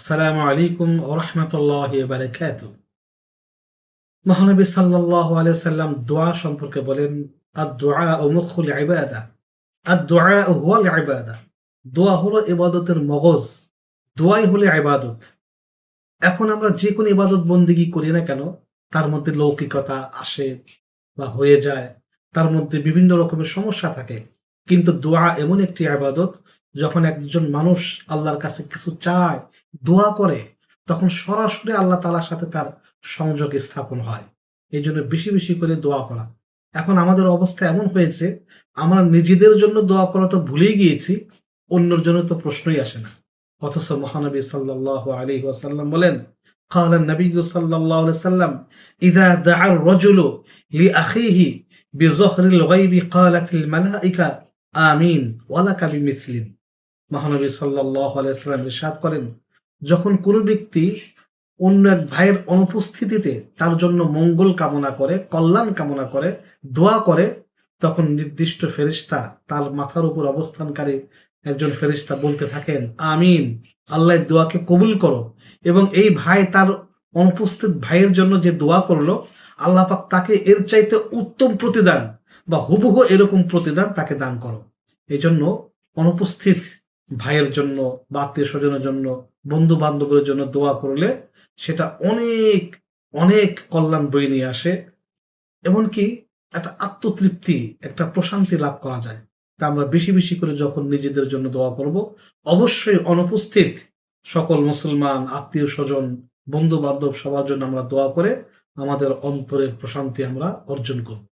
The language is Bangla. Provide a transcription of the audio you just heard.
আসসালামু আলাইকুম ওয়া রাহমাতুল্লাহি ওয়া বারাকাতুহু। মহানবী সাল্লাল্লাহু আলাইহি ওয়াসাল্লাম দোয়া সম্পর্কে বলেন, আদ-দুআউ মুখুল ইবাদা। আদ-দুআউ হুয়াল ইবাদা। দোয়া হলো ইবাদতের মগজ। দোয়াই হলো ইবাদত। এখন আমরা যে কোনো ইবাদত বন্দেগী করি না কেন, তার মধ্যে লৌকিকতা আসে বা হয়ে যায়। তার মধ্যে বিভিন্ন রকমের সমস্যা থাকে। কিন্তু দোয়া এমন একটি ইবাদত, যখন একজন মানুষ আল্লাহর কাছে কিছু চায়, দোয়া করে, তখন সরাসরি আল্লাহ তাআলার সাথে তার সংযোগ স্থাপন হয়। এজন্য বেশি, বেশি করে দোয়া করা। এখন আমাদের অবস্থা এমন হয়েছে, আমরা নিজেদের জন্য দোয়া করা তো ভুলেই গিয়েছি, অন্যের জন্য তো প্রশ্নই আসে না। অথচ মহানবী সাল্লাল্লাহু আলাইহি ওয়াসাল্লাম বলেন, قال النبي صلى الله عليه وسلم إذا دعا الرجل لأخيه بظهر الغيب قالت الملائكة আমিন ওয়ালাকা বিমিসলিন। মহানবী সাল্লাল্লাহু আলাইহি ওয়াসাল্লাম ইরশাদ করেন, যখন কোনো ব্যক্তি অন্য এক ভাইয়ের অনুপস্থিতিতে তার জন্য মঙ্গল কামনা করে, কল্যাণ কামনা করে, দোয়া করে, তখন নির্দিষ্ট ফেরেশতা তার মাথার উপর অবস্থানকারী একজন ফেরেশতা বলতে থাকেন, আমিন, আল্লাহ দোয়াকে কবুল করো। এবং এই ভাই তার অনুপস্থিত ভাইয়ের জন্য যে দোয়া করলো, আল্লাহ পাক তাকে এর চাইতে উত্তম প্রতিদান বা হুবহু এরকম প্রতিদান তাকে দান করো। এই জন্য অনুপস্থিত ভাইয়ের জন্য বা আত্মীয় স্বজনের জন্য, বন্ধু বান্ধবের জন্য দোয়া করলে সেটা অনেক অনেক কল্যাণ বয়ে নিয়ে আসে। এমনকি একটা আত্মতৃপ্তি, একটা প্রশান্তি লাভ করা যায়। তা আমরা বেশি বেশি করে যখন নিজেদের জন্য দোয়া করব, অবশ্যই অনুপস্থিত সকল মুসলমান, আত্মীয় স্বজন, বন্ধু বান্ধব সবার জন্য আমরা দোয়া করে আমাদের অন্তরের প্রশান্তি আমরা অর্জন করব।